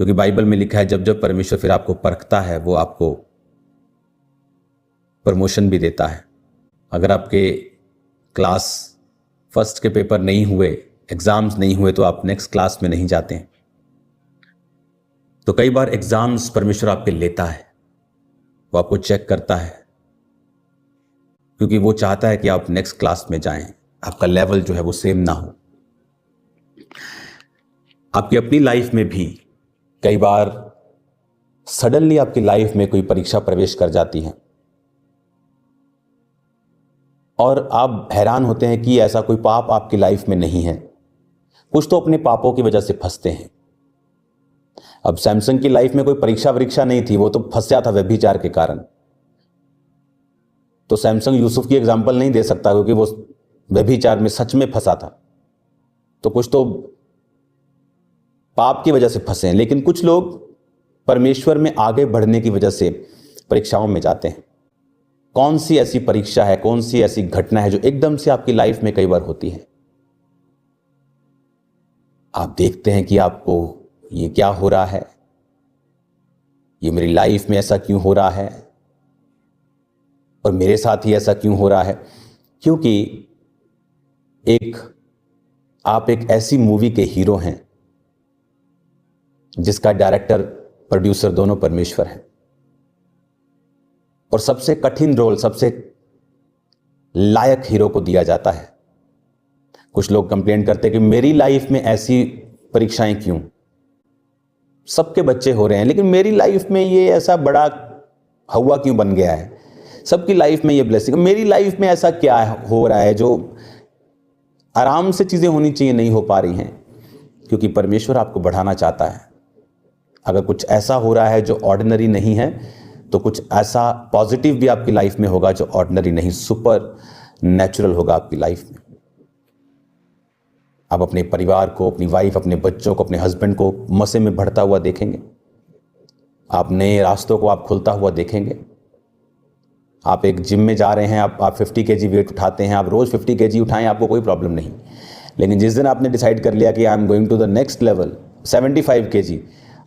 क्योंकि बाइबल में लिखा है जब जब परमेश्वर फिर आपको परखता है वो आपको प्रमोशन भी देता है। अगर आपके क्लास फर्स्ट के पेपर नहीं हुए, एग्जाम्स नहीं हुए, तो आप नेक्स्ट क्लास में नहीं जाते हैं। तो कई बार एग्जाम्स परमेश्वर आपके लेता है, वो आपको चेक करता है, क्योंकि वो चाहता है कि आप नेक्स्ट क्लास में जाएं, आपका लेवल जो है वो सेम ना हो। आपकी अपनी लाइफ में भी कई बार सडनली आपकी लाइफ में कोई परीक्षा प्रवेश कर जाती है और आप हैरान होते हैं कि ऐसा कोई पाप आपकी लाइफ में नहीं है। कुछ तो अपने पापों की वजह से फंसते हैं। अब सैमसंग की लाइफ में कोई परीक्षा नहीं थी, वो तो फंसा था व्यभिचार के कारण। तो सैमसंग यूसुफ की एग्जाम्पल नहीं दे सकता क्योंकि वो व्यभिचार में सच में फंसा था। तो कुछ तो पाप की वजह से फंसे हैं, लेकिन कुछ लोग परमेश्वर में आगे बढ़ने की वजह से परीक्षाओं में जाते हैं। कौन सी ऐसी परीक्षा है, कौन सी ऐसी घटना है जो एकदम से आपकी लाइफ में कई बार होती है? आप देखते हैं कि आपको ये क्या हो रहा है, ये मेरी लाइफ में ऐसा क्यों हो रहा है और मेरे साथ ही ऐसा क्यों हो रहा है? क्योंकि आप एक ऐसी मूवी के हीरो हैं जिसका डायरेक्टर प्रोड्यूसर दोनों परमेश्वर हैं, और सबसे कठिन रोल सबसे लायक हीरो को दिया जाता है। कुछ लोग कंप्लेंट करते हैं कि मेरी लाइफ में ऐसी परीक्षाएं क्यों, सबके बच्चे हो रहे हैं लेकिन मेरी लाइफ में ये ऐसा बड़ा हवा क्यों बन गया है, सबकी लाइफ में ये ब्लेसिंग, मेरी लाइफ में ऐसा क्या हो रहा है जो आराम से चीजें होनी चाहिए नहीं हो पा रही हैं? क्योंकि परमेश्वर आपको बढ़ाना चाहता है। अगर कुछ ऐसा हो रहा है जो ऑर्डिनरी नहीं है, तो कुछ ऐसा पॉजिटिव भी आपकी लाइफ में होगा जो ऑर्डिनरी नहीं, सुपर नेचुरल होगा आपकी लाइफ में। आप अपने परिवार को, अपनी वाइफ, अपने बच्चों को, अपने हस्बैंड को मसे में बढ़ता हुआ देखेंगे। आप नए रास्तों को आप खुलता हुआ देखेंगे। आप एक जिम में जा रहे हैं, आप 50 kg वेट उठाते हैं, आप रोज 50 kg उठाएं, आपको कोई प्रॉब्लम नहीं। लेकिन जिस दिन आपने डिसाइड कर लिया कि I am going to the next level, 75 kg,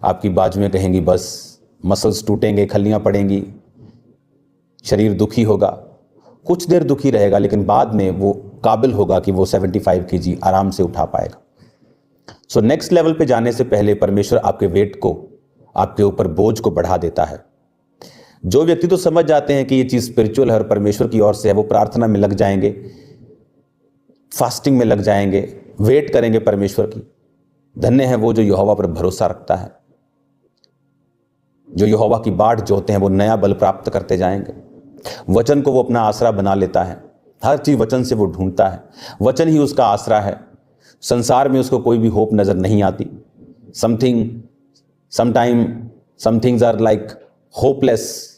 आपकी बाजुएं कहेंगी बस, मसल्स टूटेंगे, खल्लियां पड़ेंगी, शरीर दुखी होगा। कुछ देर दुखी रहेगा लेकिन बाद में वो काबिल होगा कि वो 75 kg आराम से उठा पाएगा। सो नेक्स्ट लेवल पे जाने से पहले परमेश्वर आपके वेट को, आपके ऊपर बोझ को बढ़ा देता है। जो व्यक्ति तो समझ जाते हैं कि ये चीज स्पिरिचुअल है और परमेश्वर की ओर से है, वो प्रार्थना में लग जाएंगे, फास्टिंग में लग जाएंगे, वेट करेंगे परमेश्वर की। धन्य है वो जो यहोवा पर भरोसा रखता है। जो यहोवा की बाट जोते हैं वो नया बल प्राप्त करते जाएंगे। वचन को वो अपना आसरा बना लेता है, हर चीज वचन से वो ढूंढता है, वचन ही उसका आसरा है। संसार में उसको कोई भी होप नजर नहीं आती। Some things are like hopeless,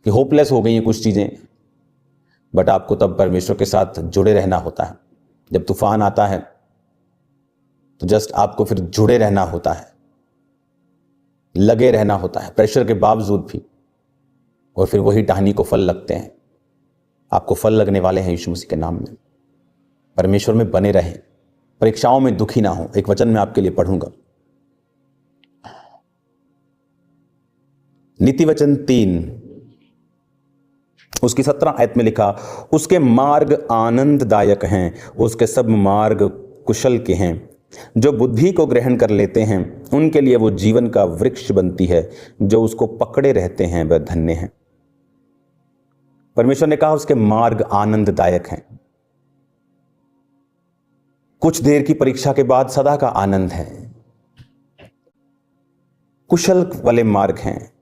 कि होपलेस हो गई हैं कुछ चीजें, बट आपको तब परमेश्वर के साथ जुड़े रहना होता है। जब तूफान आता है तो जस्ट आपको फिर जुड़े रहना होता है, लगे रहना होता है प्रेशर के बावजूद भी, और फिर वही टहनी को फल लगते हैं। आपको फल लगने वाले हैं यीशु मसीह के नाम में। परमेश्वर में बने रहें, परीक्षाओं में दुखी ना हो। एक वचन मैं आपके लिए पढ़ूंगा, नीति वचन 3 उसकी 17 आयत में लिखा, उसके मार्ग आनंददायक हैं, उसके सब मार्ग कुशल के हैं। जो बुद्धि को ग्रहण कर लेते हैं उनके लिए वो जीवन का वृक्ष बनती है, जो उसको पकड़े रहते हैं वह धन्य हैं। परमेश्वर ने कहा उसके मार्ग आनंददायक हैं। कुछ देर की परीक्षा के बाद सदा का आनंद है। कुशल वाले मार्ग हैं।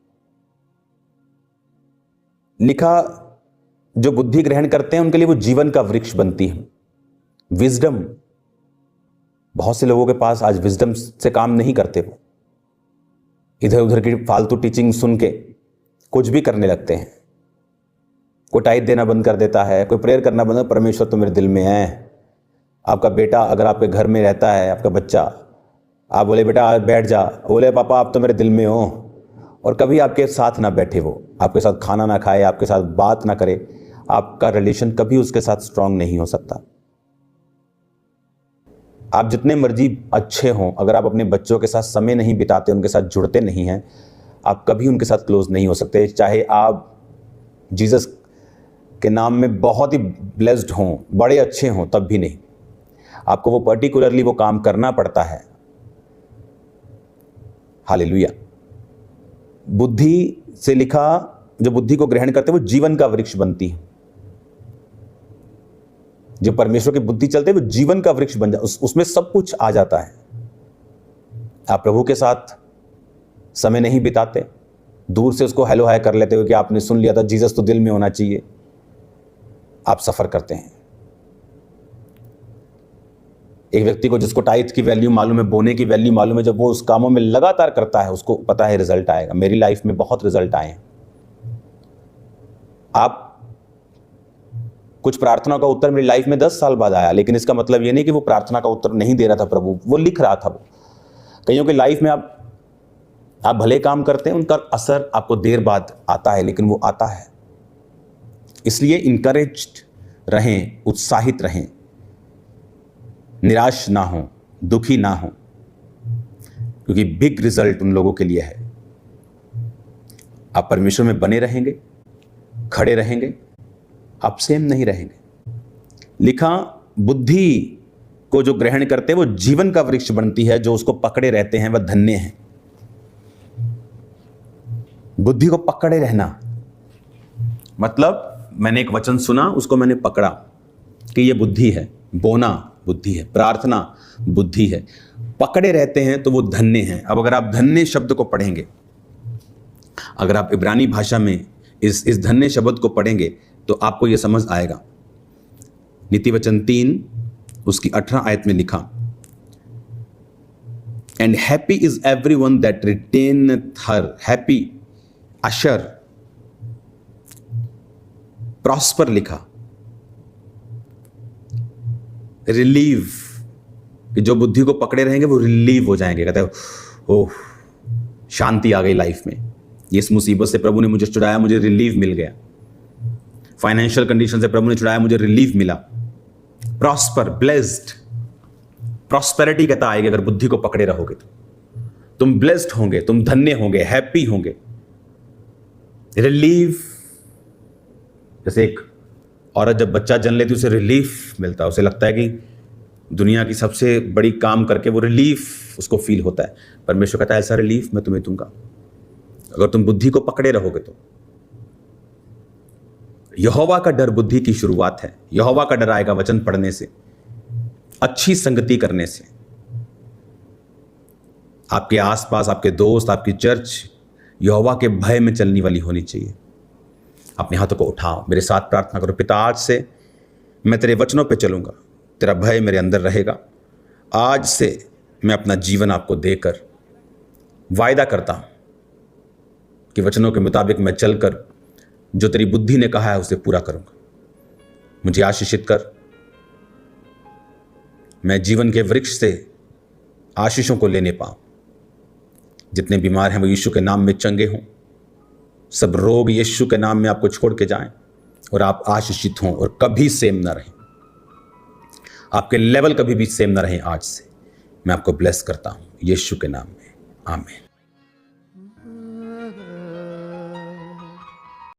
लिखा जो बुद्धि ग्रहण करते हैं उनके लिए वो जीवन का वृक्ष बनती है। विजडम, बहुत से लोगों के पास आज विजडम से काम नहीं करते। वो इधर उधर की फालतू टीचिंग सुन के कुछ भी करने लगते हैं। कोई टाइट देना बंद कर देता है, कोई प्रेयर करना बंद। परमेश्वर तो मेरे दिल में है। आपका बेटा अगर आपके घर में रहता है, आपका बच्चा, आप बोले बेटा बैठ जा, बोले पापा आप तो मेरे दिल में हो, और कभी आपके साथ ना बैठे, वो आपके साथ खाना ना खाए, आपके साथ बात ना करे, आपका रिलेशन कभी उसके साथ स्ट्रांग नहीं हो सकता। आप जितने मर्जी अच्छे हों, अगर आप अपने बच्चों के साथ समय नहीं बिताते, उनके साथ जुड़ते नहीं हैं, आप कभी उनके साथ क्लोज नहीं हो सकते। चाहे आप जीसस के नाम में बहुत ही ब्लेस्ड हों, बड़े अच्छे हों, तब भी नहीं। आपको वो पर्टिकुलरली वो काम करना पड़ता है। हालेलुया। बुद्धि से लिखा, जो बुद्धि को ग्रहण करते हैं वो जीवन का वृक्ष बनती है। जो परमेश्वर की बुद्धि चलते हैं वो जीवन का वृक्ष बन जाता, उसमें सब कुछ आ जाता है। आप प्रभु के साथ समय नहीं बिताते, दूर से उसको हेलो हाय कर लेते हो कि आपने सुन लिया था जीसस तो दिल में होना चाहिए, आप सफर करते हैं। एक व्यक्ति को जिसको टाइथ की वैल्यू मालूम है, बोने की वैल्यू मालूम है, जब वो उस कामों में लगातार करता है, उसको पता है रिजल्ट आएगा। मेरी लाइफ में बहुत रिजल्ट आए हैं। आप कुछ प्रार्थना का उत्तर मेरी लाइफ में 10 साल बाद आया, लेकिन इसका मतलब ये नहीं कि वो प्रार्थना का उत्तर नहीं दे रहा था प्रभु, वो लिख रहा था। वो कईयों की लाइफ में आप भले काम करते हैं, उनका असर आपको देर बाद आता है, लेकिन वो आता है। इसलिए इंकरेज्ड रहें, उत्साहित रहें, निराश ना हो, दुखी ना हो, क्योंकि बिग रिजल्ट उन लोगों के लिए है। आप परमेश्वर में बने रहेंगे, खड़े रहेंगे, आप सेम नहीं रहेंगे। लिखा, बुद्धि को जो ग्रहण करते हैं वो जीवन का वृक्ष बनती है, जो उसको पकड़े रहते हैं वह धन्य हैं। बुद्धि को पकड़े रहना मतलब, मैंने एक वचन सुना, उसको मैंने पकड़ा कि ये बुद्धि है, बोना बुद्धि है, प्रार्थना बुद्धि है, पकड़े रहते हैं तो वो धन्य हैं। अब अगर आप धन्य शब्द को पढ़ेंगे, अगर आप इब्रानी भाषा में इस धन्य शब्द को पढ़ेंगे तो आपको यह समझ आएगा। नीति वचन 3 उसकी 18 आयत में लिखा, and happy is everyone that retaineth her, happy Asher, prosper लिखा, रिलीव, कि जो बुद्धि को पकड़े रहेंगे वो रिलीव हो जाएंगे। कहते हैं ओह, शांति आ गई लाइफ में, इस मुसीबत से प्रभु ने मुझे छुड़ाया, मुझे रिलीफ मिल गया। फाइनेंशियल कंडीशन से प्रभु ने छुड़ाया, मुझे रिलीफ मिला। प्रॉस्पर, ब्लेस्ड, प्रॉस्पेरिटी कहता आएगी अगर बुद्धि को पकड़े रहोगे तो। तुम ब्लेस्ड होंगे, तुम धन्य होंगे, हैप्पी होंगे। रिलीफ, जैसे एक औरत जब बच्चा जन्म लेती है उसे रिलीफ मिलता है, उसे लगता है कि दुनिया की सबसे बड़ी काम करके वो रिलीफ उसको फील होता है। परमेश्वर कहता है ऐसा रिलीफ मैं तुम्हें दूंगा अगर तुम बुद्धि को पकड़े रहोगे तो। यहोवा का डर बुद्धि की शुरुआत है। यहोवा का डर आएगा वचन पढ़ने से, अच्छी संगति करने से। आपके आसपास आपके दोस्त, आपकी चर्च यहोवा के भय में चलने वाली होनी चाहिए। अपने हाथों को उठाओ, मेरे साथ प्रार्थना करो। पिता, आज से मैं तेरे वचनों पे चलूंगा, तेरा भय मेरे अंदर रहेगा। आज से मैं अपना जीवन आपको देकर वायदा करता हूं कि वचनों के मुताबिक मैं चलकर जो तेरी बुद्धि ने कहा है उसे पूरा करूंगा। मुझे आशीषित कर, मैं जीवन के वृक्ष से आशीषों को लेने पाऊं। जितने बीमार हैं वो यीशु के नाम में चंगे हों। सब रोग यीशु के नाम में आपको छोड़ के जाएं और आप आशीषित हों और कभी सेम ना रहें। आपके लेवल कभी भी सेम ना रहें। आज से मैं आपको ब्लेस करता हूं यीशु के नाम में, आमीन।